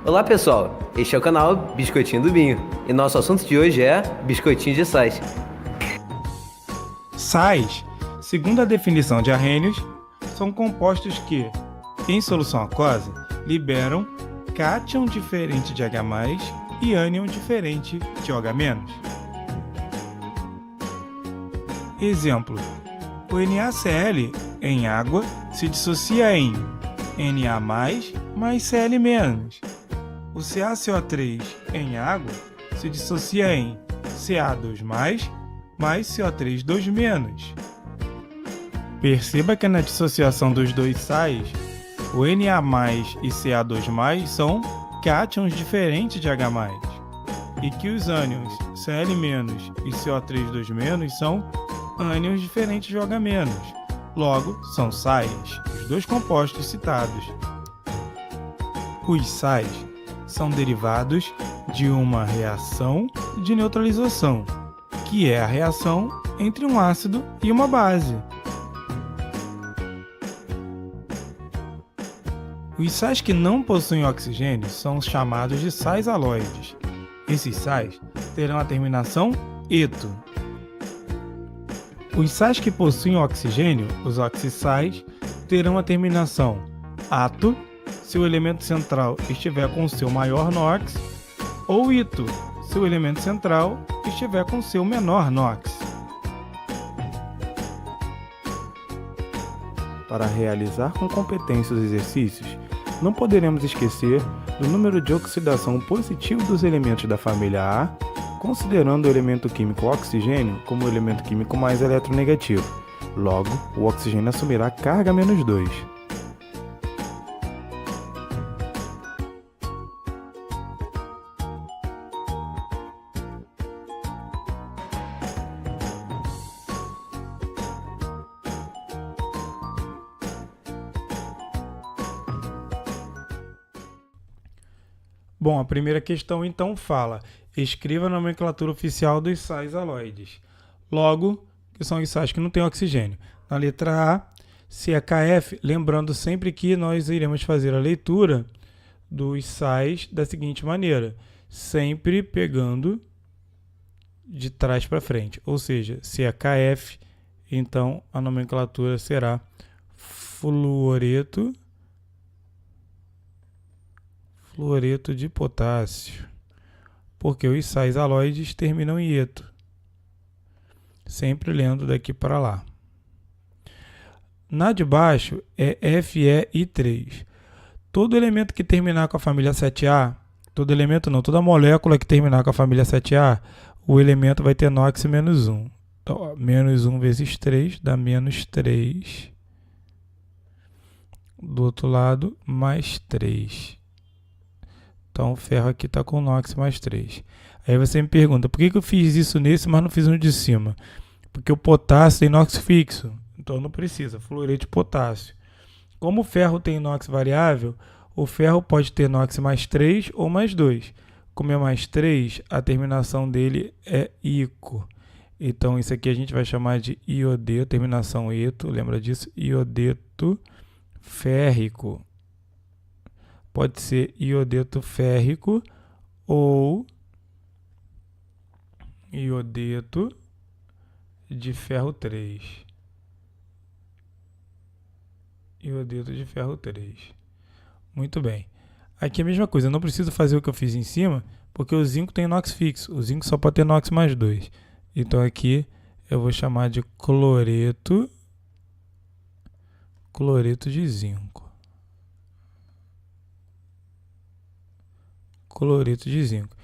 Olá pessoal, este é o canal Biscoitinho do Binho e nosso assunto de hoje é biscoitinho de sais. Sais, segundo a definição de Arrhenius, são compostos que, em solução aquosa, liberam cátion diferente de H+, e ânion diferente de OH-. Exemplo: o NaCl em água se dissocia em Na+, mais Cl-. O CaCO3 em água se dissocia em Ca2+, mais CO3 2-. Perceba que na dissociação dos dois sais, o Na+, e Ca2+, são cátions diferentes de H+, e que os ânions Cl- e CO3 2- são ânions diferentes de OH-. Logo, são sais, os dois compostos citados. Os sais são derivados de uma reação de neutralização, que é a reação entre um ácido e uma base. Os sais que não possuem oxigênio são chamados de sais haloides. Esses sais terão a terminação -eto. Os sais que possuem oxigênio, os oxissais, terão a terminação -ato se o elemento central estiver com seu maior NOx, ou -ito se o elemento central estiver com seu menor NOx. Para realizar com competência os exercícios, não poderemos esquecer do número de oxidação positivo dos elementos da família A, considerando o elemento químico oxigênio como o elemento químico mais eletronegativo. Logo, o oxigênio assumirá carga -2. Bom, a primeira questão então fala: escreva a nomenclatura oficial dos sais haloides. Logo, que são os sais que não têm oxigênio. Na letra A, CaKF, lembrando sempre que nós iremos fazer a leitura dos sais da seguinte maneira, sempre pegando de trás para frente. Ou seja, CaKF, então a nomenclatura será fluoreto de potássio, porque os sais haloides terminam em -eto. Sempre lendo daqui para lá. Na de baixo é FeI3. Todo elemento que terminar com a família 7A, toda molécula que terminar com a família 7A, o elemento vai ter NOx -1. Então, -1 vezes 3 dá -3. Do outro lado, mais 3. Então, o ferro aqui está com NOx mais 3. Aí você me pergunta, por que eu fiz isso nesse, mas não fiz no de cima? Porque o potássio tem NOx fixo, então não precisa, fluoreto de potássio. Como o ferro tem NOx variável, o ferro pode ter NOx mais 3 ou mais 2. Como é mais 3, a terminação dele é ico. Então, isso aqui a gente vai chamar de iodeto, terminação eto, lembra disso? Iodeto férrico. Pode ser iodeto férrico ou iodeto de ferro 3. Iodeto de ferro 3. Muito bem. Aqui é a mesma coisa, eu não preciso fazer o que eu fiz em cima, porque o zinco tem NOx fixo. O zinco só pode ter NOx mais 2. Então aqui eu vou chamar de cloreto de zinco. Cloreto de zinco.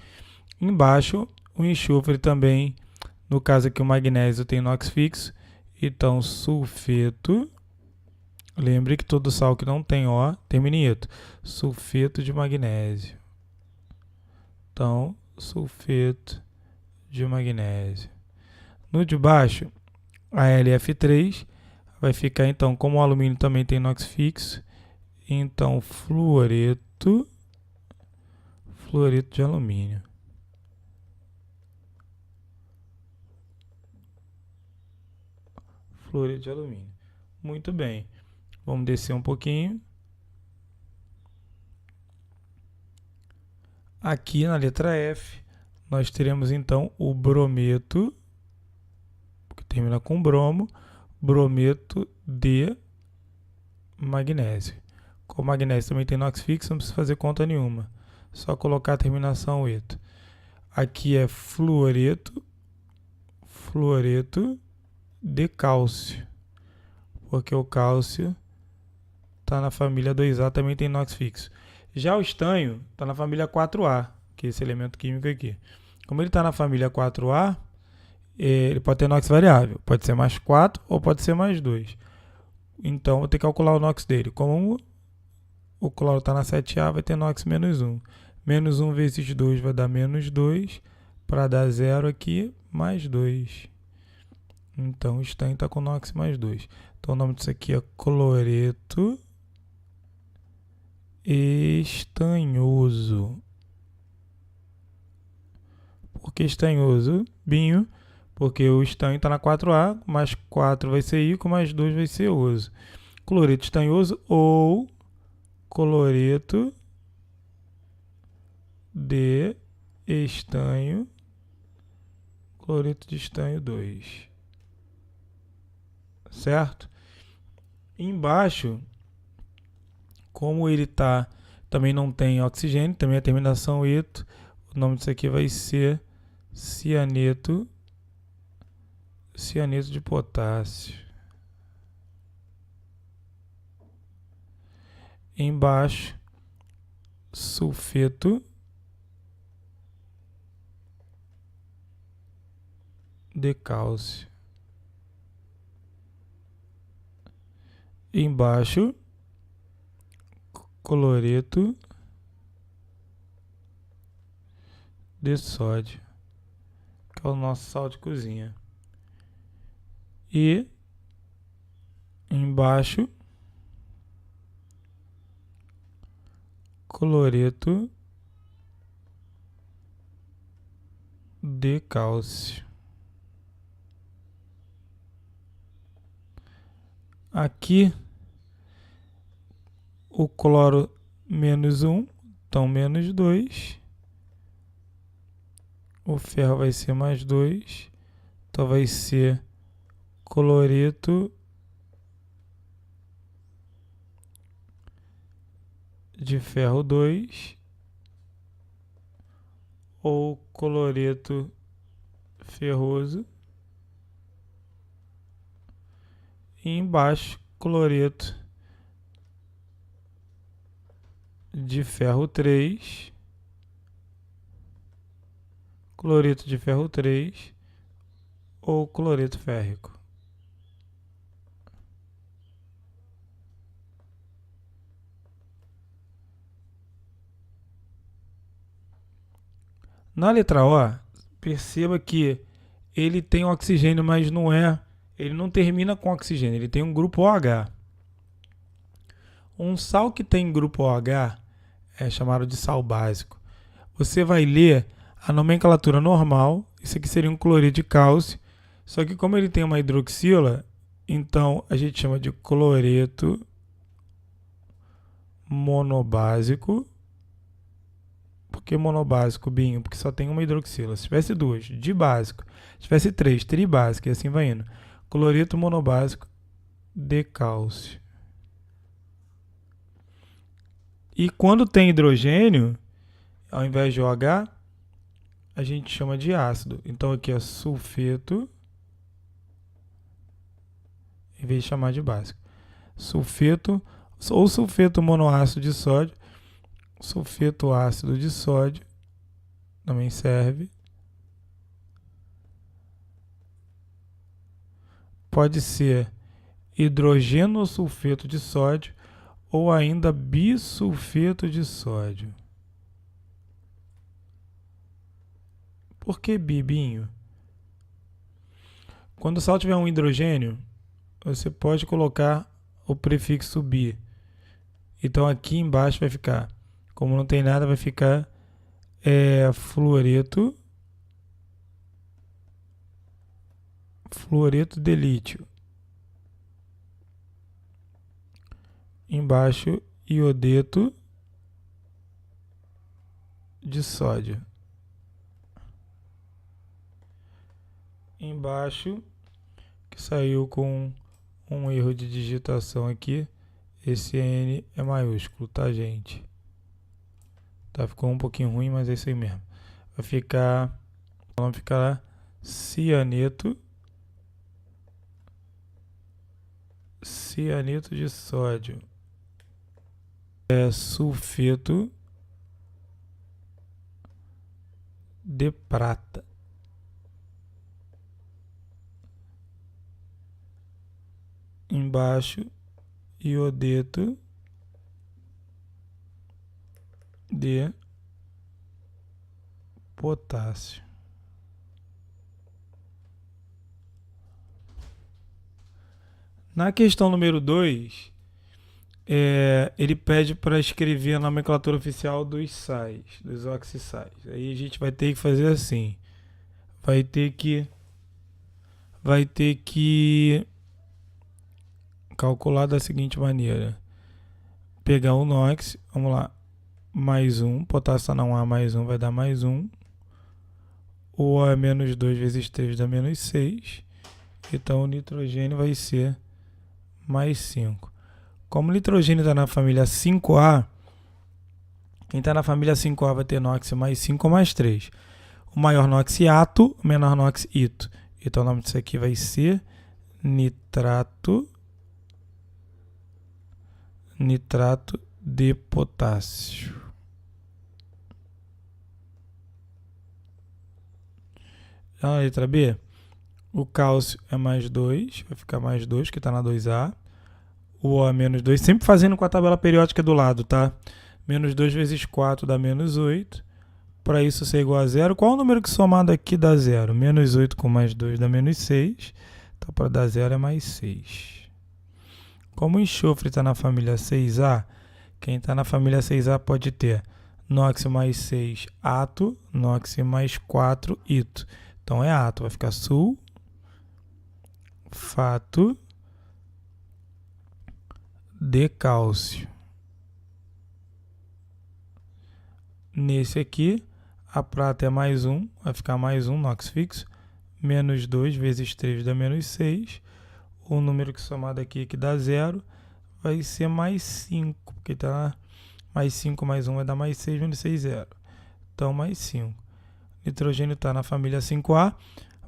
Embaixo, o enxofre também, no caso aqui o magnésio tem NOx fixo, então sulfeto, lembre que todo sal que não tem O termina em eto, sulfeto de magnésio. Então, sulfeto de magnésio. No de baixo, a LF3 vai ficar então, como o alumínio também tem NOx fixo, então fluoreto de alumínio. Fluoreto de alumínio. Muito bem. Vamos descer um pouquinho. Aqui na letra F, nós teremos então o brometo, que termina com bromo, brometo de magnésio. Como magnésio também tem NOx fixo, não precisa fazer conta nenhuma. Só colocar a terminação eto. Aqui é fluoreto de cálcio, porque o cálcio está na família 2A, também tem NOx fixo. Já o estanho está na família 4A, que é esse elemento químico aqui. Como ele está na família 4A, ele pode ter NOx variável. Pode ser mais 4 ou pode ser mais 2. Então, vou ter que calcular o NOx dele. Como o cloro está na 7A, vai ter NOx menos 1. Menos 1 vezes 2 vai dar menos 2. Para dar 0 aqui, mais 2. Então, o estanho está com NOx mais 2. Então, o nome disso aqui é cloreto estanhoso. Por que estanhoso? Binho. Porque o estanho está na 4A, mais 4 vai ser ico, mais 2 vai ser oso. Cloreto estanhoso ou cloreto de estanho, cloreto de estanho 2. Certo? Embaixo, como ele também não tem oxigênio, também a terminação eto, o nome disso aqui vai ser cianeto de potássio. Embaixo, sulfeto de cálcio. Embaixo, cloreto de sódio, que é o nosso sal de cozinha. E embaixo, cloreto de cálcio. Aqui, o cloro menos 1, então menos 2. O ferro vai ser mais 2, então vai ser cloreto de ferro 2 ou cloreto ferroso. E embaixo, cloreto de ferro 3, cloreto de ferro 3 ou cloreto férrico. Na letra O, perceba que ele tem oxigênio, mas ele não termina com oxigênio, ele tem um grupo OH. Um sal que tem grupo OH é chamado de sal básico. Você vai ler a nomenclatura normal, isso aqui seria um cloreto de cálcio, só que como ele tem uma hidroxila, então a gente chama de cloreto monobásico. Por que monobásico, Binho? Porque só tem uma hidroxila. Se tivesse duas, dibásico. Se tivesse três, tribásico, e assim vai indo. Cloreto monobásico de cálcio. E quando tem hidrogênio, ao invés de OH, a gente chama de ácido. Então aqui é sulfeto, em vez de chamar de básico. Sulfeto, ou sulfeto monoácido de sódio, sulfeto ácido de sódio, também serve. Pode ser hidrogenosulfeto de sódio ou ainda bisulfeto de sódio. Por que bibinho? Quando o sal tiver um hidrogênio, você pode colocar o prefixo bi. Então aqui embaixo vai ficar, como não tem nada, vai ficar fluoreto de lítio. Embaixo, iodeto de sódio. Embaixo, que saiu com um erro de digitação aqui, esse N é maiúsculo, tá, gente? Tá, ficou um pouquinho ruim, mas é isso aí mesmo. Vai ficar, vamos ficar cianeto de sódio. Sulfeto de prata. Embaixo, iodeto de potássio. Na questão número 2, ele pede para escrever a nomenclatura oficial dos sais, dos oxissais. Aí a gente vai ter que fazer assim. Vai ter que calcular da seguinte maneira. Pegar o NOx, vamos lá, mais 1, potássio está na 1A mais 1 vai dar mais 1. O O é menos 2 vezes 3 dá menos 6. Então o nitrogênio vai ser mais 5. Como o nitrogênio está na família 5A, quem está na família 5A vai ter NOx mais 5 ou mais 3. O maior NOx ato, o menor NOx ito. Então o nome disso aqui vai ser nitrato de potássio. Já na letra B, o cálcio é mais 2, vai ficar mais 2, que está na 2A. O O é menos 2, sempre fazendo com a tabela periódica do lado, tá? Menos 2 vezes 4 dá menos 8. Para isso ser igual a 0, qual o número que somado aqui dá 0? Menos 8 com mais 2 dá menos 6. Então, para dar 0 é mais 6. Como o enxofre está na família 6A, quem está na família 6A pode ter NOx mais 6 ato, NOx mais 4 ito. Então é ato, vai ficar sulfato de cálcio. Nesse aqui, a prata é mais 1, vai ficar mais 1, NOx fixo. Menos 2 vezes 3 dá menos 6. O número que somado aqui que dá 0 vai ser mais 5, porque está mais 5 mais 1 vai dar mais 6, menos 6, 0. Então, mais 5. Nitrogênio está na família 5A,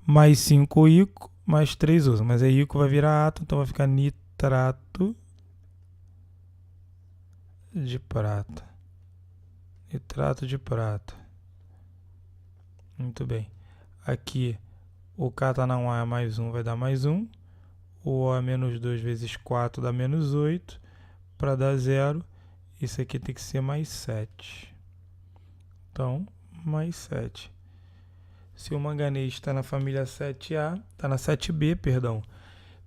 mais 5 ico, mais 3 uso. Mas aí ico vai virar átomo, então vai ficar nitrato de prata. Nitrato de prata. Muito bem. Aqui, o K está na 1A mais 1 vai dar mais 1. O O é menos 2 vezes 4 dá menos 8. Para dar 0, isso aqui tem que ser mais 7. Então, mais 7. Se o manganês está na família 7A, está na 7B, perdão.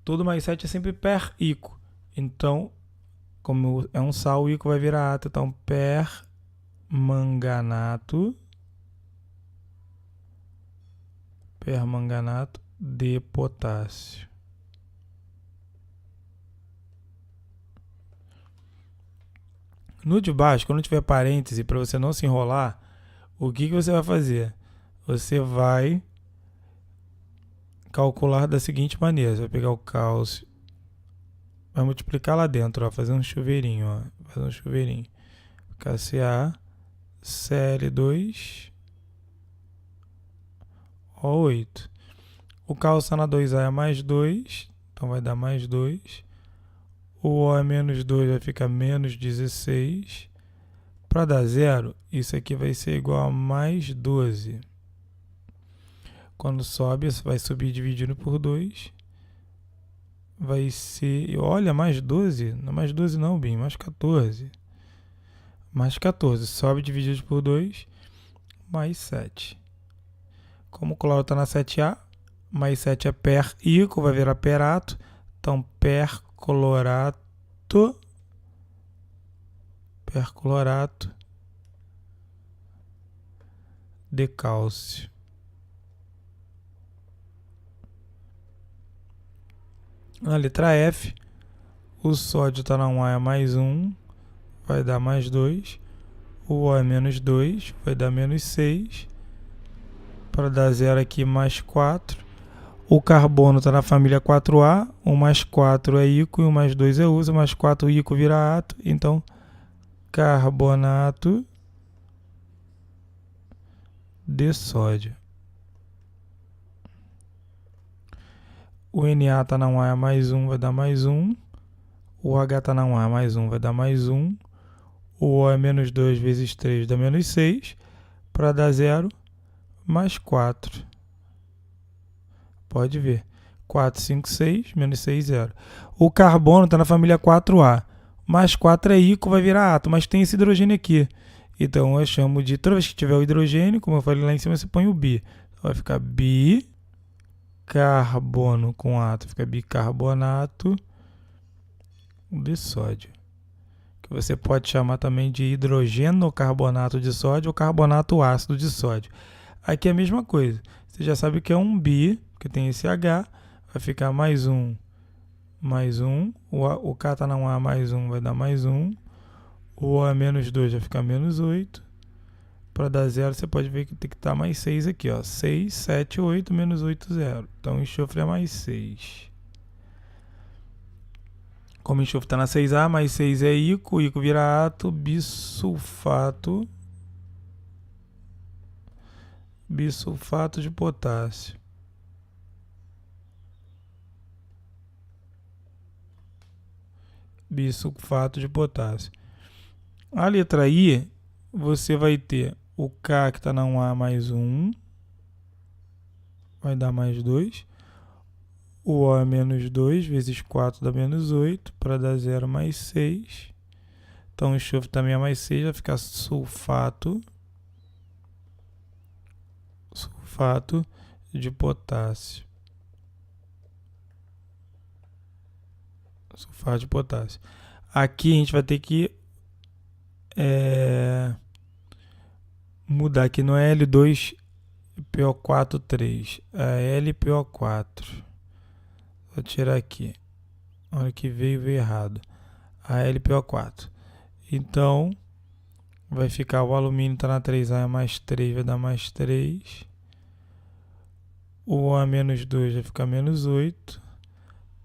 Tudo mais 7 é sempre per ico. Então, como é um sal, o ico vai virar ato. Então, permanganato de potássio. No de baixo, quando tiver parêntese, para você não se enrolar, o que você vai fazer? Você vai calcular da seguinte maneira. Você vai pegar o cálcio, vai multiplicar lá dentro, ó, fazer um chuveirinho, ó, fazer um chuveirinho. KCa, Cl2, O8. O cálcio na 2A é mais 2, então vai dar mais 2. O O é menos 2, vai ficar menos 16. Para dar 0, isso aqui vai ser igual a mais 12. Quando sobe, vai subir dividindo por 2. Vai ser, olha, mais 12. Não é mais 12 não, Bim, mais 14. Mais 14. Sobe dividido por 2, mais 7. Como o cloro está na 7A, mais 7 é per ico, vai virar perato. Então, perclorato de cálcio. Na letra F, o sódio está na 1A é mais 1, vai dar mais 2. O O é menos 2, vai dar menos 6. Para dar 0 aqui, mais 4. O carbono está na família 4A. O mais 4 é íquo e o mais 2 é uso. O mais 4 íquo vira ato. Então, carbonato de sódio. O Na está na 1A, é mais 1, vai dar mais 1. O H está na 1A, mais 1, vai dar mais 1. O O é menos 2 vezes 3, dá menos 6. Para dar 0, mais 4. Pode ver. 4, 5, 6, menos 6, 0. O carbono está na família 4A. Mais 4 é íquo, vai virar átomo, mas tem esse hidrogênio aqui. Então eu chamo de, toda vez que tiver o hidrogênio, como eu falei lá em cima, você põe o bi. Vai ficar bicarbono com átomo, fica bicarbonato de sódio. Que você pode chamar também de hidrogenocarbonato de sódio ou carbonato ácido de sódio. Aqui é a mesma coisa. Você já sabe que é um bi, porque tem esse H, vai ficar mais 1, mais 1. O K está na 1A, mais 1, vai dar mais 1. O O é menos 2, vai ficar menos 8. Para dar 0, você pode ver que tem que estar mais 6 aqui, ó. 6, 7, 8, menos 8, 0. Então, o enxofre é mais 6. Como o enxofre está na 6A, mais 6 é íquo. Íquo vira átomo, bisulfato de potássio. Bisulfato de potássio. A letra I, você vai ter o K que está na 1A mais 1, vai dar mais 2. O O é menos 2 vezes 4 dá menos 8, para dar 0 mais 6. Então o enxofre também é mais 6, vai ficar sulfato de potássio. Sulfato de potássio. Aqui a gente vai ter que mudar aqui no L2PO4,3. É LPO4. Vou tirar aqui. Olha que veio errado. A LPO4. Então, vai ficar o alumínio está na 3A, é mais 3, vai dar mais 3. O A menos 2 vai ficar menos 8.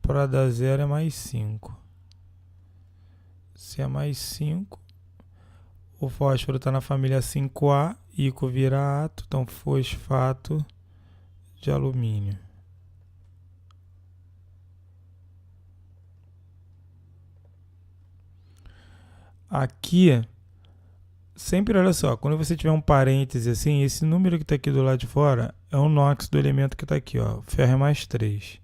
Para dar 0 é mais 5. Se é mais 5, o fósforo está na família 5A, íquo vira átomo, então fosfato de alumínio. Aqui, sempre olha só, quando você tiver um parêntese assim, esse número que está aqui do lado de fora é o NOx do elemento que está aqui, ó, ferro é mais 3.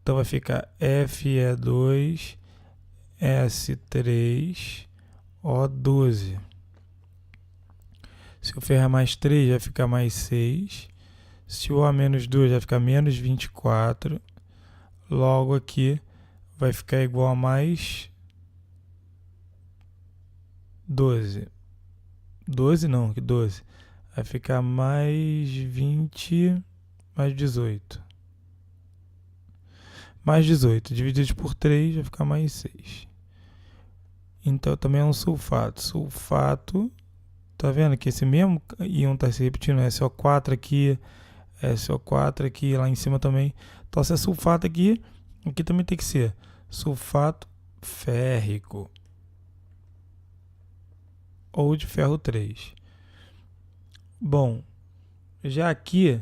Então vai ficar Fe2S3O12. Se o ferro é mais 3, vai ficar mais 6. Se o A menos 2, vai ficar menos 24. Logo aqui vai ficar igual a mais 12. 12 não, que 12. Vai ficar mais 20, mais 18. Mais 18 dividido por 3 vai ficar mais 6. Então também é um sulfato. Sulfato, tá vendo que esse mesmo íon está se repetindo, SO4 aqui, SO4 aqui, lá em cima também. Então se é sulfato aqui, aqui também tem que ser sulfato férrico. Ou de ferro 3. Bom, já aqui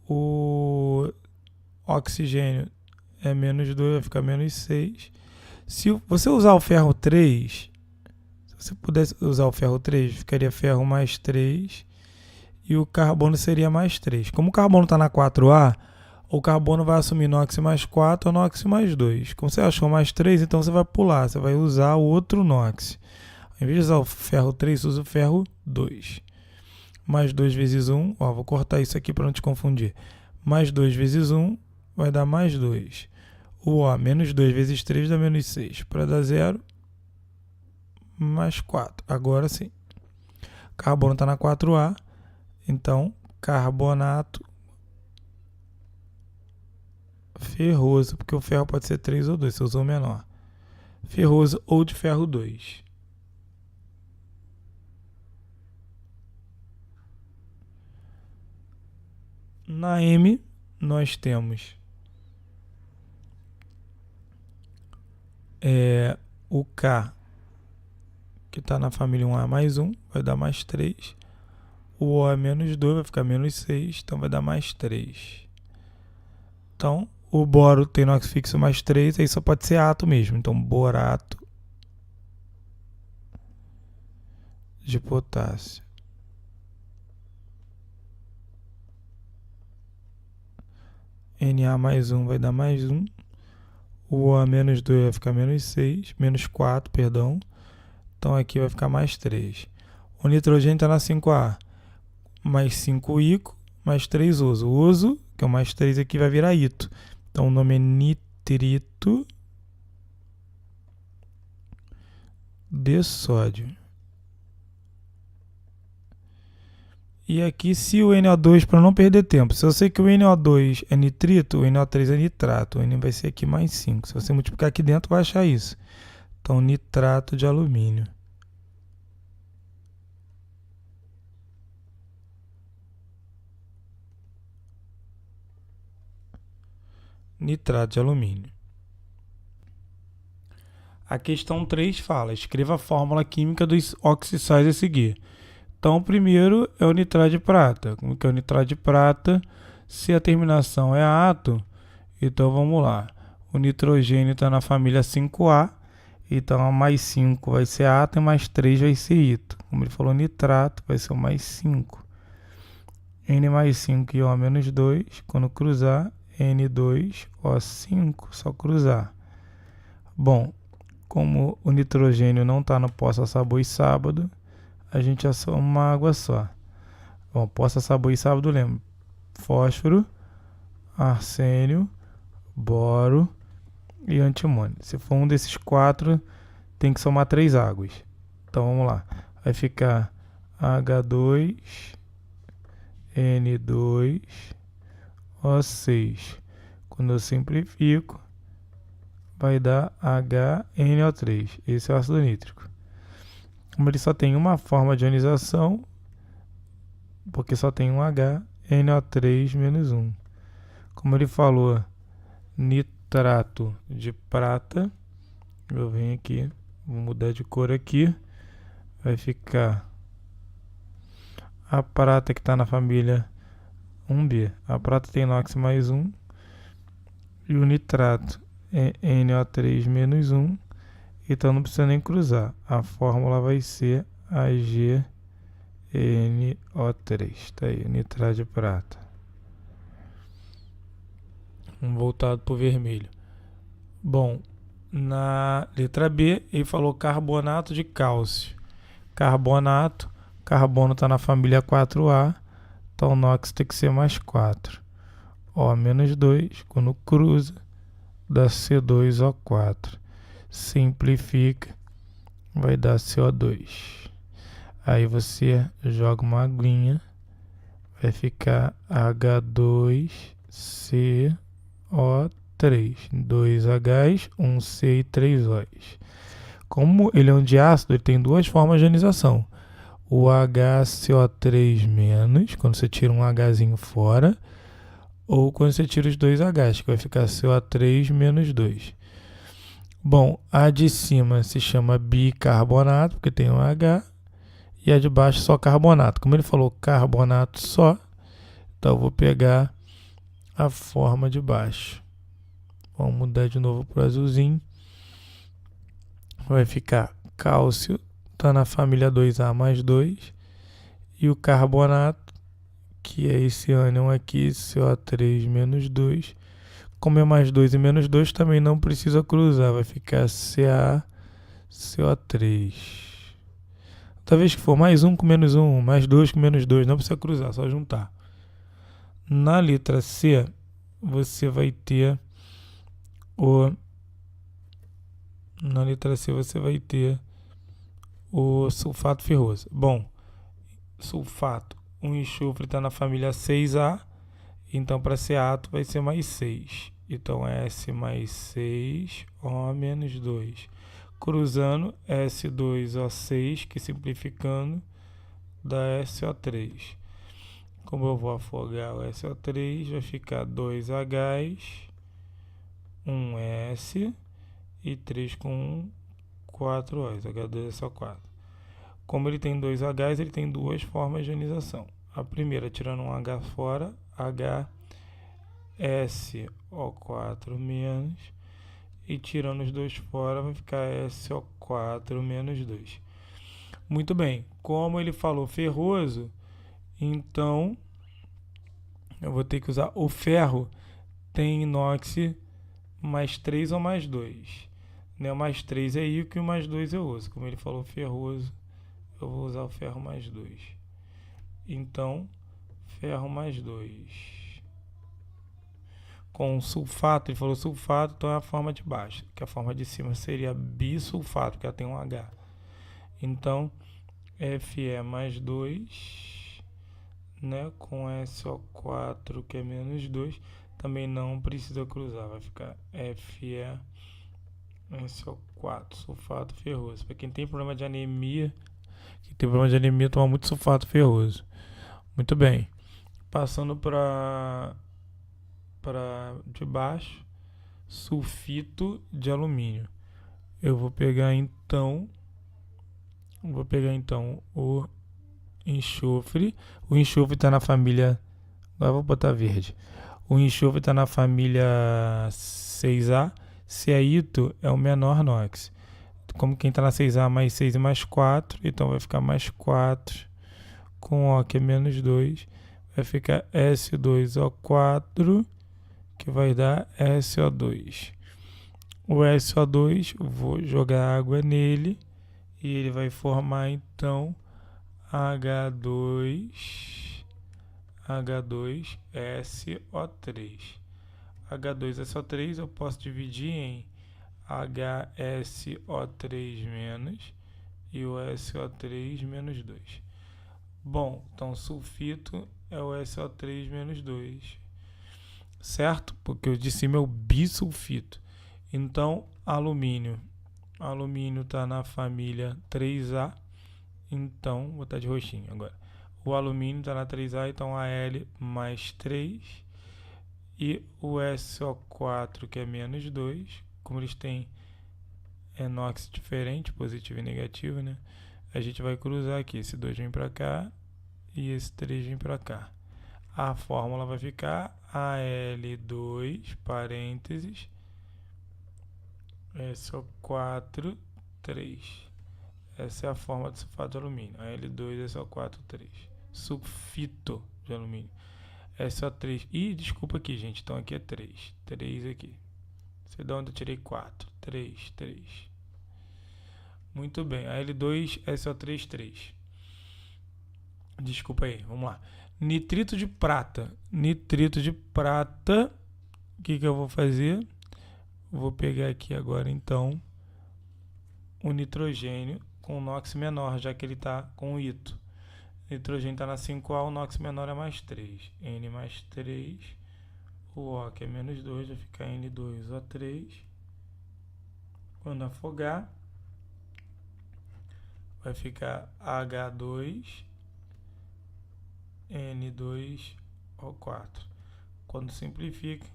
o oxigênio é menos 2, vai ficar menos 6. Se você usar o ferro 3, se você pudesse usar o ferro 3, ficaria ferro mais 3 e o carbono seria mais 3. Como o carbono está na 4A, o carbono vai assumir NOx mais 4 ou NOx mais 2. Como você achou mais 3, então você vai pular, você vai usar o outro NOx. Em vez de usar o ferro 3, você usa o ferro 2. Mais 2 vezes 1, ó, vou cortar isso aqui para não te confundir. Mais 2 vezes 1 vai dar mais 2. O O, menos 2 vezes 3 dá menos 6. Para dar 0, mais 4. Agora sim. Carbono está na 4A, então carbonato ferroso, porque o ferro pode ser 3 ou 2, você usou o menor. Ferroso ou de ferro 2. Na M, nós temos o K, que está na família 1A mais 1, vai dar mais 3. O O é menos 2, vai ficar menos 6, então vai dar mais 3. Então, o boro tem NOx fixo mais 3, aí só pode ser átomo mesmo. Então, borato de potássio. Na mais 1 vai dar mais 1. O O menos 2 vai ficar menos 6, menos 4, perdão. Então aqui vai ficar mais 3. O nitrogênio está na 5A. Mais 5 ico, mais 3 uso. O uso, que é o mais 3 aqui, vai virar ito. Então o nome é nitrito de sódio. E aqui, se o NO2, para não perder tempo, se eu sei que o NO2 é nitrito, o NO3 é nitrato. O N vai ser aqui mais 5. Se você multiplicar aqui dentro, vai achar isso. Então, nitrato de alumínio. Nitrato de alumínio. A questão 3 fala, escreva a fórmula química dos oxissais a seguir. Então, o primeiro é o nitrato de prata. Como que é o nitrato de prata? Se a terminação é ato, então vamos lá. O nitrogênio está na família 5A, então mais 5 vai ser ato e mais 3 vai ser ito. Como ele falou, nitrato vai ser o mais 5. N mais 5 e O menos 2, quando cruzar, N2O5, só cruzar. Bom, como o nitrogênio não está no poça, sabor e sábado, a gente assoma uma água só. Bom, poça, sabor e sábado, lembra? Fósforo, arsênio, boro e antimônio. Se for um desses 4, tem que somar 3 águas. Então vamos lá. Vai ficar H2N2O6. Quando eu simplifico, vai dar HNO3. Esse é o ácido nítrico. Como ele só tem uma forma de ionização, porque só tem um H, NO3 menos 1. Como ele falou, nitrato de prata, eu venho aqui, vou mudar de cor aqui, vai ficar a prata que está na família 1B. A prata tem NOx mais 1, e o nitrato é NO3 menos 1, então não precisa nem cruzar. A fórmula vai ser AgNO3. Tá aí, nitrato de prata. Voltado para o vermelho. Bom, na letra B, ele falou carbonato de cálcio. Carbonato, carbono está na família 4A, então o NOx tem que ser mais 4. O menos 2, quando cruza, dá C2O4. Simplifica, vai dar CO2. Aí você joga uma aguinha, vai ficar H2CO3. 2 Hs, 1 C e 3 Os. Como ele é um diácido, ele tem duas formas de ionização. O HCO3-, quando você tira um Hzinho fora, ou quando você tira os dois Hs, que vai ficar CO3 menos 2. Bom, a de cima se chama bicarbonato, porque tem um H, e a de baixo só carbonato. Como ele falou carbonato só, então eu vou pegar a forma de baixo. Vamos mudar de novo para o azulzinho. Vai ficar cálcio, está na família 2A mais 2, e o carbonato, que é esse ânion aqui, CO3 menos 2. Como é mais 2 e menos 2, também não precisa cruzar, vai ficar CaCO3. Toda vez que for mais 1 com menos 1, mais 2 com menos 2, não precisa cruzar, só juntar. Na letra C, você vai ter o sulfato ferroso. Bom, sulfato, o enxofre está na família 6A, então para ser ato vai ser mais 6. Então S mais 6, O menos 2. Cruzando, S2O6, que simplificando dá SO3. Como eu vou afogar o SO3, vai ficar 2Hs, 1S e 3 com 1, 4Os, H2SO4. Como ele tem 2Hs, ele tem duas formas de ionização. A primeira, tirando um H fora, HSO4-, e tirando os dois fora, vai ficar SO4-2. Muito bem, como ele falou ferroso, então eu vou ter que usar o ferro, tem inox mais 3 ou mais 2. Né? O mais 3 é íon e o mais 2 eu uso. Como ele falou ferroso, eu vou usar o ferro mais 2. Então, ferro mais 2. Com sulfato, ele falou sulfato, então é a forma de baixo. Que a forma de cima seria bisulfato, porque ela tem um H. Então, Fe mais 2, né, com SO4, que é menos 2, também não precisa cruzar, vai ficar FeSO4, sulfato ferroso. Para quem tem problema de anemia, toma muito sulfato ferroso. Muito bem. Passando para de baixo, sulfito de alumínio. Eu vou pegar então o enxofre. O enxofre está na família. Agora vou botar verde. O enxofre está na família 6A. Ceaito é o menor NOx. Como quem está na 6A, mais 6 e mais 4. Então vai ficar mais 4. Com O, que é menos 2. Vai ficar S2O4, que vai dar SO2. O SO2, vou jogar água nele. E ele vai formar então H2SO3. H2SO3 eu posso dividir em HSO3- e o SO3-2. Bom, então sulfito é o SO3-2, certo? Porque o de cima é o bisulfito. Então, alumínio. Alumínio está na família 3A. Então, vou botar de roxinho agora. O alumínio está na 3A, então Al mais 3. E o SO4, que é menos 2. Como eles têm NOx diferente, positivo e negativo, né? A gente vai cruzar aqui. Esse 2 vem para cá e esse 3 vem para cá. A fórmula vai ficar Al2, parênteses, SO4, 3. Essa é a forma de sulfato de alumínio. Al2SO4, 3. Sulfito de alumínio. SO3. Ih, desculpa aqui, gente. Então aqui é 3. 3 aqui. Sei de onde eu tirei 4. 3, 3. Muito bem. Al2SO3, 3. Desculpa aí. Vamos lá. Nitrito de prata. Nitrito de prata. O que eu vou fazer? Vou pegar aqui agora, então, o nitrogênio com o NOx menor, já que ele está com o ito. O nitrogênio está na 5A, o NOx menor é mais 3. N mais 3. O O, que é menos 2, vai ficar N2O3. Quando afogar, vai ficar H2, N2O4. Quando simplifica,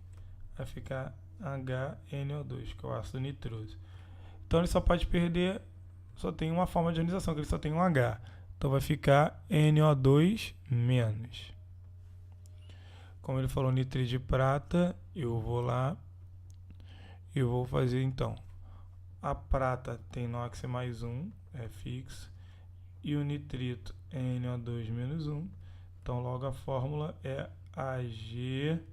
vai ficar HNO2, que é o ácido nitroso. Então ele só pode perder, só tem uma forma de ionização, que ele só tem um H. Então vai ficar NO2-. Como ele falou nitrito de prata, eu vou lá e vou fazer então. A prata tem NOx mais 1, é fixo, e o nitrito NO2-1. Então logo a fórmula é AgNO2.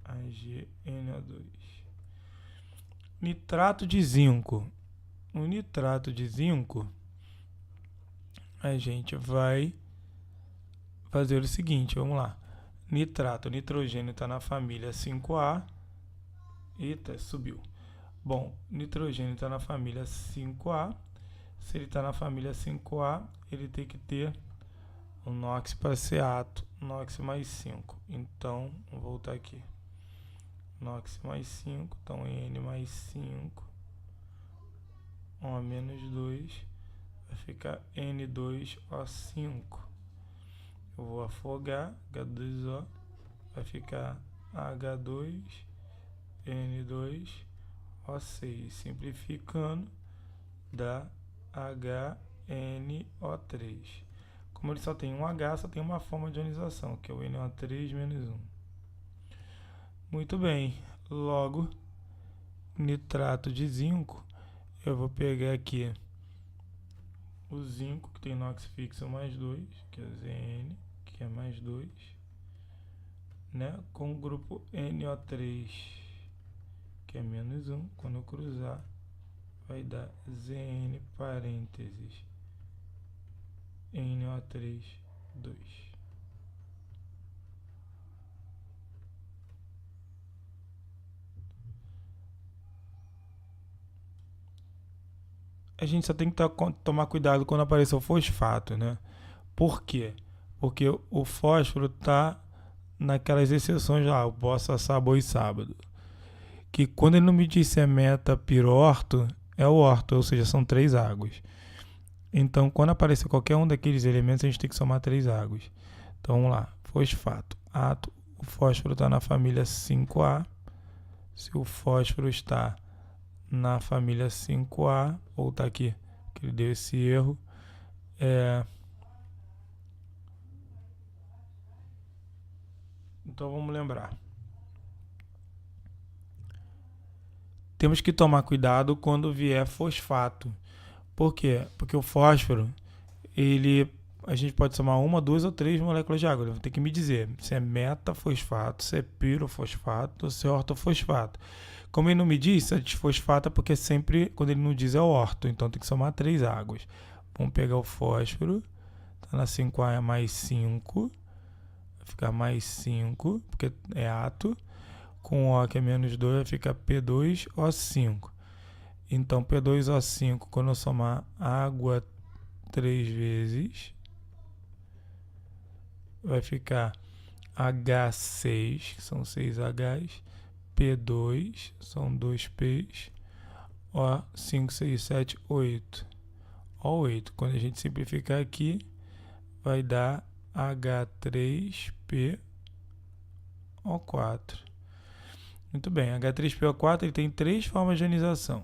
AgNO2. Nitrato de zinco. O nitrato de zinco, a gente vai fazer o seguinte, vamos lá. Nitrato, nitrogênio está na família 5A. Eita, subiu. Bom, nitrogênio está na família 5A. Se ele está na família 5A, ele tem que ter o NOx para ser ato, NOx mais 5. Então, vou voltar aqui. NOx mais 5, então N mais 5. O menos 2 vai ficar N2O5. eu vou afogar, H2O, vai ficar H2N2O6, simplificando, dá HNO3. Como ele só tem um H, só tem uma forma de ionização, que é o NO3 menos 1. Muito bem, logo, nitrato de zinco, eu vou pegar aqui o zinco, que tem NOx fixo mais 2, que é Zn, que é mais 2, né? Com o grupo NO3, que é menos 1, quando eu cruzar, vai dar Zn parênteses NO3, 2. A gente só tem que tomar cuidado quando aparecer o fosfato, né? Por quê? Porque o fósforo está naquelas exceções lá, eu posso assar boi sábado. Que quando ele não me diz se é metapiroorto, é o orto, ou seja, são 3 águas. Então, quando aparecer qualquer um daqueles elementos, a gente tem que somar 3 águas. Então, vamos lá. Fosfato. Ato. O fósforo está na família 5A. Se o fósforo está na família 5A, ou está aqui, que ele deu esse erro, então vamos lembrar. Temos que tomar cuidado quando vier fosfato. Por quê? Porque o fósforo, a gente pode somar 1, 2 ou 3 moléculas de água. Ele vai ter que me dizer se é metafosfato, se é pirofosfato ou se é ortofosfato. Como ele não me diz, se é disfosfato é porque sempre, quando ele não diz, é orto. Então tem que somar 3 águas. Vamos pegar o fósforo. Está na 5A, é mais 5. Vai ficar mais 5, porque é ato. Com O, que é menos 2, vai ficar P2O5. Então, P2O5, quando eu somar água 3 vezes, vai ficar H6, que são 6 Hs, P2, são 2 Ps, O5, 6, 7, 8. O8, quando a gente simplificar aqui, vai dar H3PO4. Muito bem, H3PO4 ele tem 3 formas de ionização.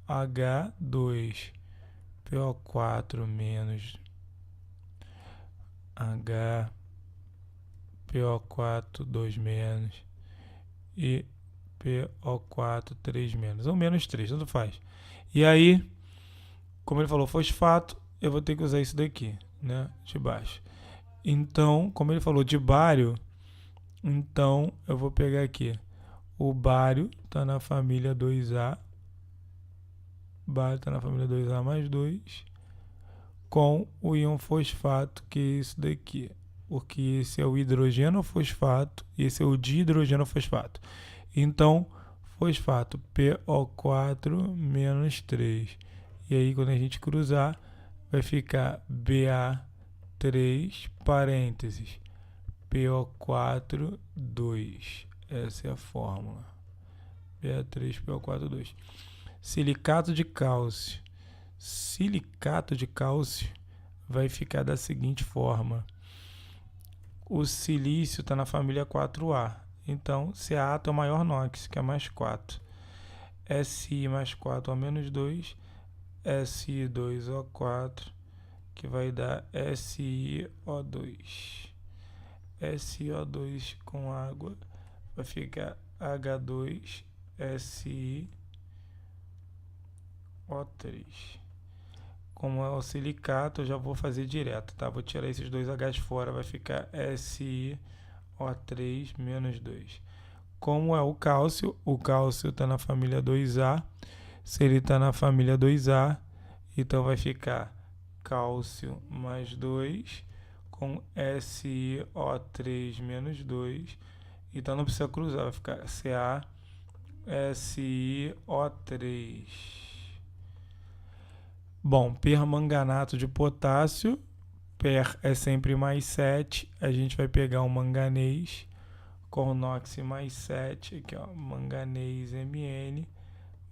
H2PO4 menos HPO4 2 menos e PO4 3 menos, ou menos 3, tanto faz. E aí, como ele falou fosfato, eu vou ter que usar isso daqui, né, de baixo. Então, como ele falou de bário, então eu vou pegar aqui. O bário está na família 2A. Bário está na família 2A mais 2. Com o íon fosfato, que é isso daqui. Porque esse é o hidrogeno fosfato e esse é o dihidrogeno fosfato. Então, fosfato PO4 menos 3. E aí, quando a gente cruzar, vai ficar BA3, parênteses, PO4, 2. Essa é a fórmula. BA3, PO4, 2. Silicato de cálcio. Silicato de cálcio vai ficar da seguinte forma. O silício está na família 4A. Então, CaAto é o maior NOx, que é mais 4. Si mais 4 a menos 2. Si2O4, que vai dar SiO2. SiO2 com água vai ficar H2SiO3. Como é o silicato, eu já vou fazer direto, tá? Vou tirar esses dois H's fora, vai ficar SiO3 menos 2. Como é o cálcio está na família 2A. Se ele está na família 2A, então vai ficar cálcio mais 2 com SiO3 menos 2. Então não precisa cruzar, vai ficar CaSiO3. Bom, permanganato de potássio, Per é sempre mais 7, a gente vai pegar o manganês com NOx mais 7, aqui ó, manganês Mn,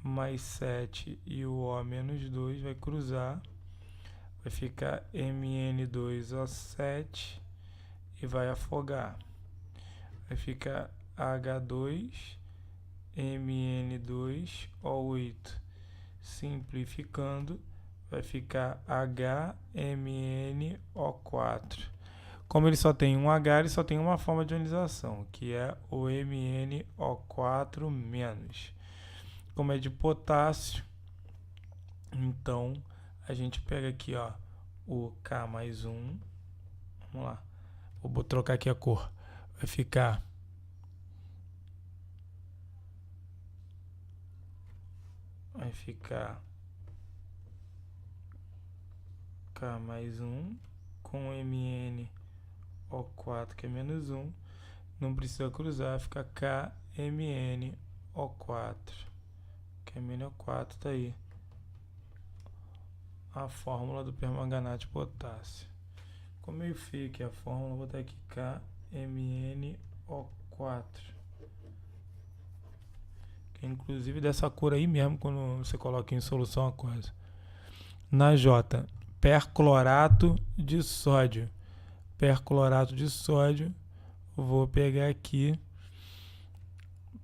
mais 7 e o O menos 2, vai cruzar, vai ficar Mn2O7, e vai afogar. Vai ficar H2MN2O8. Simplificando, vai ficar HMNO4. Como ele só tem um H, ele só tem uma forma de ionização, que é o MnO4-. Como é de potássio, então a gente pega aqui, ó, o K mais 1. Vamos lá. Vou trocar aqui a cor. Vai ficar K mais 1 com MnO4, que é menos 1. Não precisa cruzar, fica KMnO4. KMnO4 tá aí. A fórmula do permanganato de potássio. Ficou meio feio aqui a fórmula, vou botar aqui KMnO4. Que é inclusive dessa cor aí mesmo, quando você coloca em solução a coisa. Na J, perclorato de sódio. Perclorato de sódio, vou pegar aqui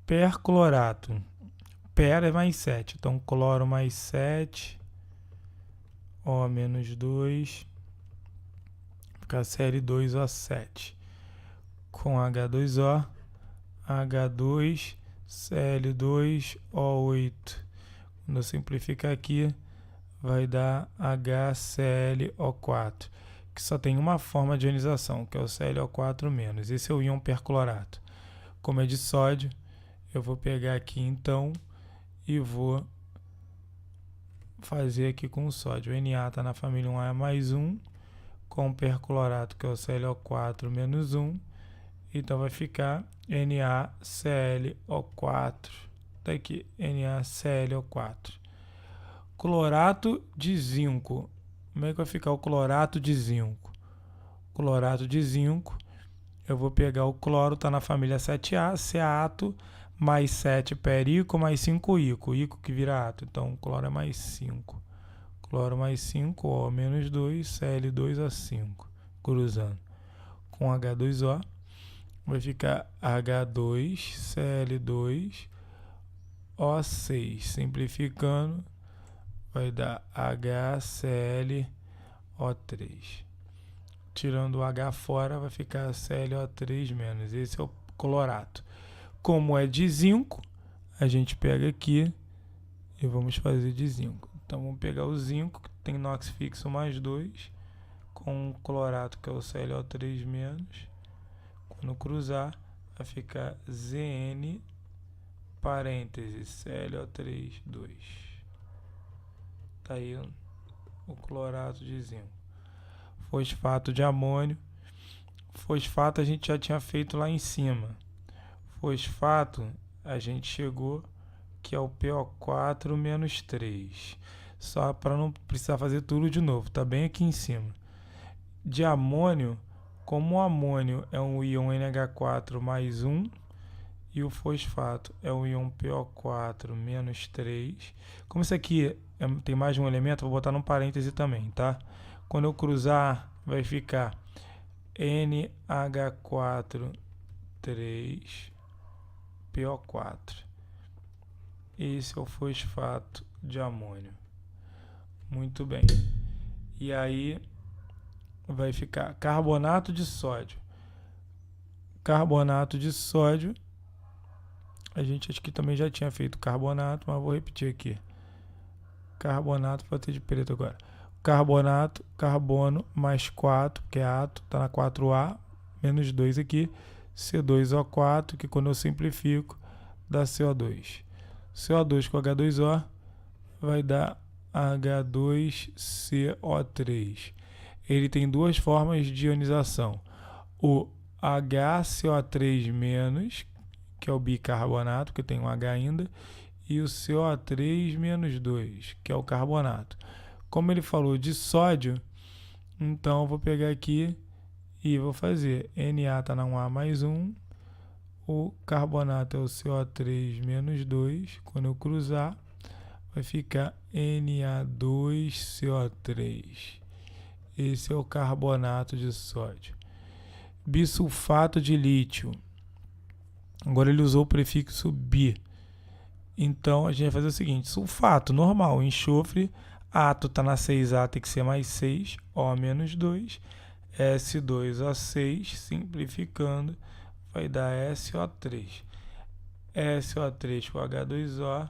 perclorato. Per é mais 7, então cloro mais 7, O menos 2, fica Cl2O7, com H2O, H2, Cl2O8. Quando eu simplificar aqui, vai dar HClO4, que só tem uma forma de ionização, que é o ClO4-. Esse é o íon perclorato. Como é de sódio, eu vou pegar aqui então e vou fazer aqui com o sódio. O Na está na família 1A mais 1, com o perclorato, que é o ClO4-1. Então vai ficar NaClO4. Tá aqui, NaClO4. Clorato de zinco. Como é que vai ficar o clorato de zinco? Clorato de zinco, eu vou pegar o cloro, está na família 7A, ceato, mais 7 perico, mais 5 ico. Ico que vira ato, então cloro é mais 5. Cloro mais 5, O menos 2, Cl2O5. Cruzando com H2O, vai ficar H2Cl2O6. Simplificando, vai dar HClO3. Tirando o H fora, vai ficar ClO3-. Esse é o clorato. Como é de zinco, a gente pega aqui e vamos fazer de zinco. Então vamos pegar o zinco, que tem NOx fixo mais 2, com o clorato, que é o ClO3-. Quando cruzar, vai ficar Zn parênteses ClO3, 2. Tá aí o clorato de zinco. Fosfato de amônio. Fosfato a gente já tinha feito lá em cima. Fosfato a gente chegou que é o PO4-3. Só para não precisar fazer tudo de novo, tá bem aqui em cima. De amônio, como o amônio é um íon NH4 mais 1 e o fosfato é um íon PO4-3. Como isso aqui tem mais de um elemento, vou botar num parêntese também, tá? Quando eu cruzar, vai ficar NH4 3 PO4. Esse é o fosfato de amônio. Muito bem. E aí vai ficar carbonato de sódio. Carbonato de sódio. A gente acho que também já tinha feito carbonato, mas vou repetir aqui. Carbonato, vou ter de preto agora. Carbonato, carbono, mais 4, que é átomo, está na 4A, menos 2 aqui. C2O4, que quando eu simplifico, dá CO2. CO2 com H2O vai dar H2CO3. Ele tem duas formas de ionização. O HCO3-, que é o bicarbonato, que tem um H ainda, e o CO3-2, que é o carbonato. Como ele falou de sódio, então eu vou pegar aqui e vou fazer. Na está na 1A mais 1. O carbonato é o CO3-2. Quando eu cruzar, vai ficar Na2CO3. Esse é o carbonato de sódio. bisulfato de lítio. Agora ele usou o prefixo bi. Então a gente vai fazer o seguinte: sulfato, normal, enxofre, átomo está na 6A, tem que ser mais 6, O menos 2, S2O6, simplificando, vai dar SO3. SO3 com H2O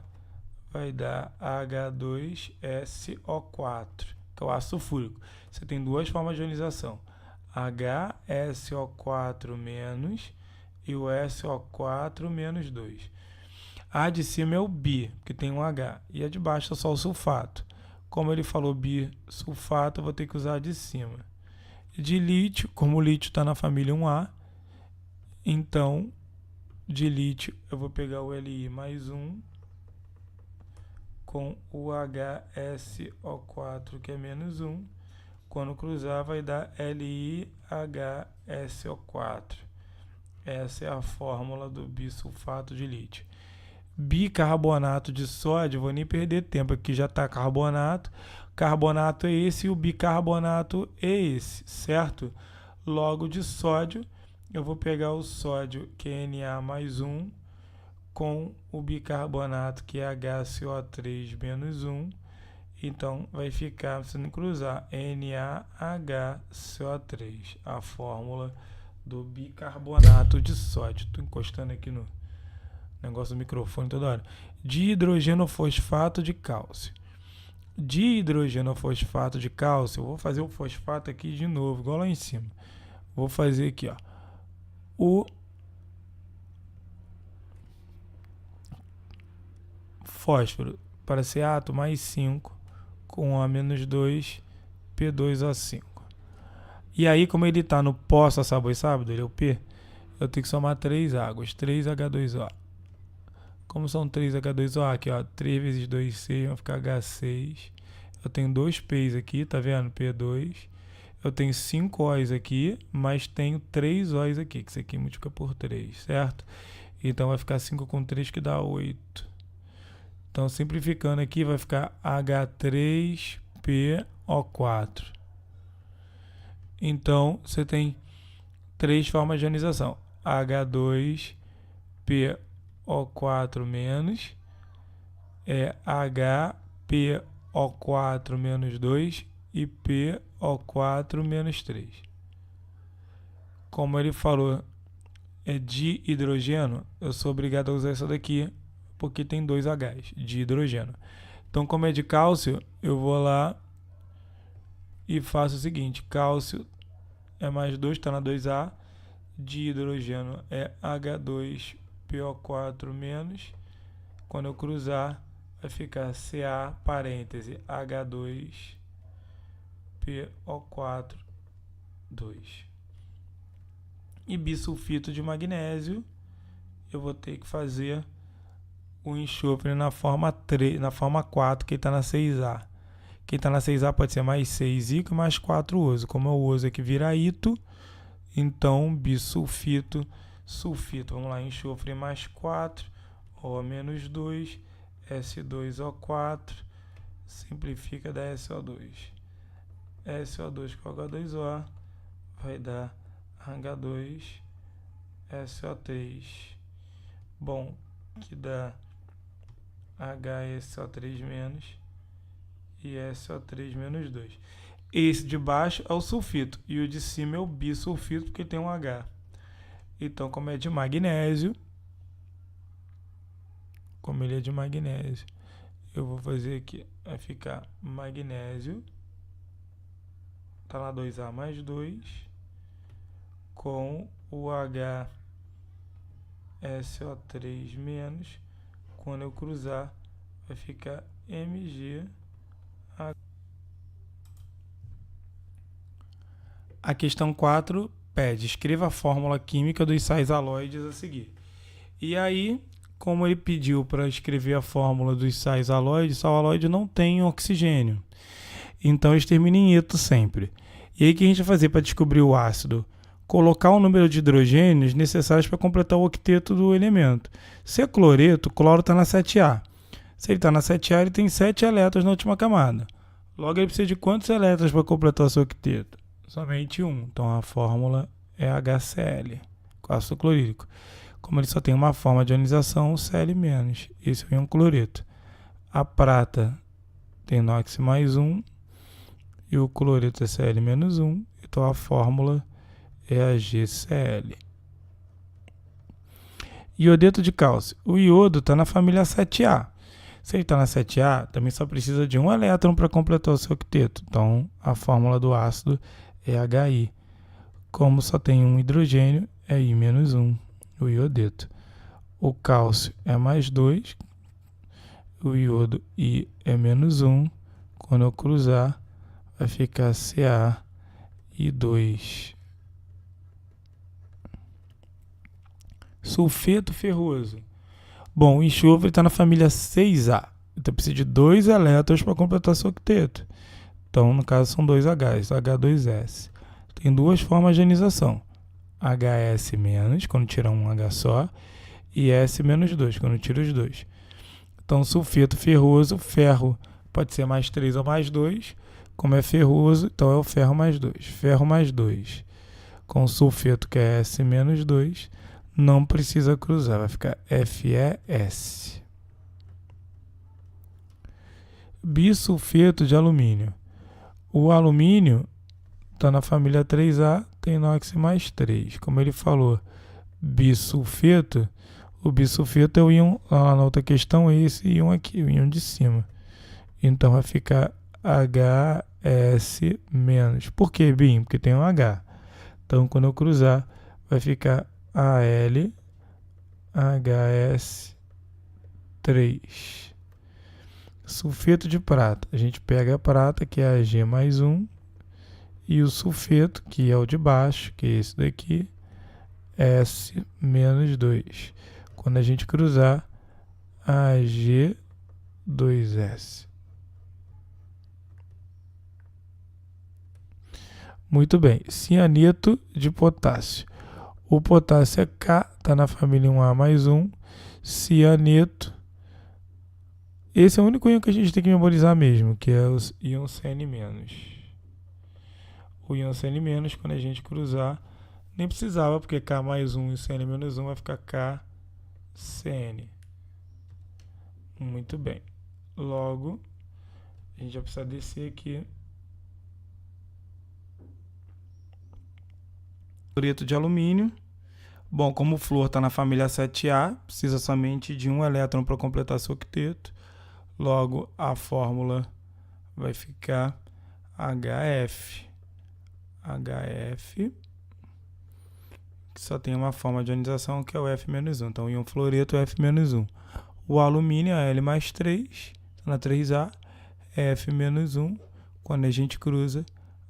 vai dar H2SO4, que é o ácido sulfúrico. Você tem duas formas de ionização: HSO4- e o SO4 menos 2. A de cima é o bi, que tem um H, e a de baixo é só o sulfato. Como ele falou bisulfato, eu vou ter que usar a de cima. De lítio, como o lítio está na família 1A, então de lítio eu vou pegar o Li mais 1 com o HSO4, que é menos 1. Quando cruzar vai dar LiHSO4. Essa é a fórmula do bisulfato de lítio. Bicarbonato de sódio, vou nem perder tempo, aqui já está carbonato. Carbonato é esse e o bicarbonato é esse, certo? Logo de sódio, eu vou pegar o sódio, que é Na mais 1, com o bicarbonato, que é HCO3 menos 1. Então, vai ficar, precisando cruzar, NaHCO3, a fórmula do bicarbonato de sódio. Estou encostando aqui no negócio do microfone toda hora. Dihidrogenofosfato de cálcio. Dihidrogenofosfato de cálcio, eu vou fazer o fosfato aqui de novo, igual lá em cima. Vou fazer aqui, ó, o fósforo para ser átomo mais 5 com A menos 2, P2O5. E aí, como ele está no poço a sabor e sábado, ele é o P, eu tenho que somar 3 águas, 3H2O. Como são 3H2O aqui, ó, 3 vezes 2C, vai ficar H6. Eu tenho 2 P's aqui, tá vendo? P2. Eu tenho 5 O's aqui, mas tenho 3 O's aqui, que isso aqui multiplica por 3, certo? Então vai ficar 5 com 3, que dá 8. Então, simplificando aqui, vai ficar H3PO4. Então, você tem 3 formas de ionização. H2PO4 menos é HPO4 menos 2 e PO4 menos 3. Como ele falou, é de hidrogênio, eu sou obrigado a usar isso daqui, porque tem 2 H's de hidrogênio. Então, como é de cálcio, eu vou lá e faço o seguinte: cálcio é mais 2, está na 2A, de hidrogênio é H2PO4 menos. Quando eu cruzar, vai ficar Ca, parêntese, H2PO4, 2. E bisulfito de magnésio, eu vou ter que fazer o enxofre na forma 3, na forma 4, que está na 6A. Quem está na 6A pode ser mais 6I mais 4 oso. Como é o oso aqui vira ito, então bisulfito, sulfito. Vamos lá, enxofre mais 4, O menos 2, S2O4, simplifica da SO2. SO2 com H2O vai dar H2SO3. Bom, que dá HSO3 menos e SO3 menos 2. Esse de baixo é o sulfito e o de cima é o bisulfito, porque tem um H. Então, como é de magnésio, como ele é de magnésio, eu vou fazer aqui, vai ficar magnésio, tá lá 2A mais 2, com o HSO3 menos, quando eu cruzar, vai ficar Mg. A questão 4 pede: escreva a fórmula química dos sais halóides a seguir. E aí, como ele pediu para escrever a fórmula dos sais halóides, sal halóide não tem oxigênio. Então, eles terminam em eto sempre. E aí, o que a gente vai fazer para descobrir o ácido? Colocar o número de hidrogênios necessários para completar o octeto do elemento. Se é cloreto, o cloro está na 7A. Se ele está na 7A, ele tem 7 elétrons na última camada. Logo, ele precisa de quantos elétrons para completar o seu octeto? Somente 1. Então, a fórmula é HCl, com ácido clorídrico. Como ele só tem uma forma de ionização, o Cl-. Esse é o íon cloreto. A prata tem NOx mais 1 e o cloreto é Cl-1, então a fórmula é a GCl. Iodeto de cálcio. O iodo está na família 7A. Se ele está na 7A, também só precisa de um elétron para completar o seu octeto. Então, a fórmula do ácido é HI. Como só tem um hidrogênio, é I-1, o iodeto. O cálcio é mais 2, o iodo I é menos 1. Quando eu cruzar, vai ficar Ca e 2. Sulfeto ferroso. Bom, o enxofre está na família 6A. Então precisa de 2 elétrons para completar seu octeto. Então, no caso, são 2 Hs, H2S. Tem duas formas de ionização. HS-, quando tira um H só, e S-2, quando tira os dois. Então, sulfeto ferroso, ferro pode ser mais 3 ou mais 2. Como é ferroso, então é o ferro mais 2. Ferro mais 2 com sulfeto, que é S-2, não precisa cruzar, vai ficar FeS. Bisulfeto de alumínio. O alumínio está na família 3A, tem NOx mais 3. Como ele falou, bisulfeto, o bisulfeto é o íon, lá na outra questão é esse íon aqui, o íon de cima. Então vai ficar HS-. Por que, Bim? Porque tem um H. Então quando eu cruzar, vai ficar AlHS3. Sulfeto de prata. A gente pega a prata, que é a G mais 1, e o sulfeto, que é o de baixo, que é esse daqui, S-2. Quando a gente cruzar, Ag2S. Muito bem. Cianeto de potássio. O potássio é K, está na família 1A mais 1. Cianeto. Esse é o único íon que a gente tem que memorizar mesmo, que é o íon Cn-. O íon Cn-, quando a gente cruzar, nem precisava, porque K mais 1 e Cn-1 vai ficar KCN. Muito bem. Logo, a gente vai precisar descer aqui. Cloreto de alumínio. Bom, como o flúor está na família 7A, precisa somente de um elétron para completar seu octeto. Logo, a fórmula vai ficar HF. HF, que só tem uma forma de ionização, que é o F-1. Então, íon fluoreto, F-1. O alumínio é L mais 3, tá na 3A, F-1. Quando a gente cruza,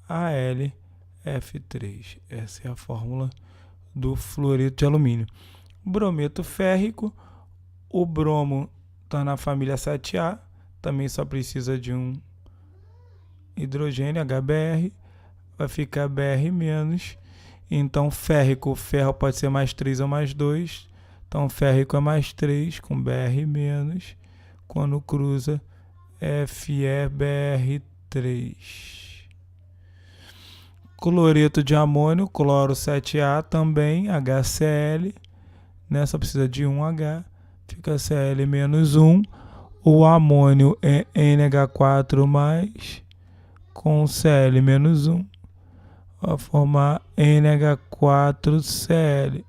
Al F3. Essa é a fórmula do fluoreto de alumínio. Brometo férrico. O bromo está na família 7A. Também só precisa de um hidrogênio, HBr. Vai ficar Br-. Então, férrico, o ferro pode ser mais 3 ou mais 2. Então, férrico é mais 3 com Br-. Quando cruza, FeBr3. Cloreto de amônio, cloro 7A também, HCl, né? Só precisa de um H, fica Cl-1. O amônio é NH4+, com Cl-1, vai formar NH4Cl.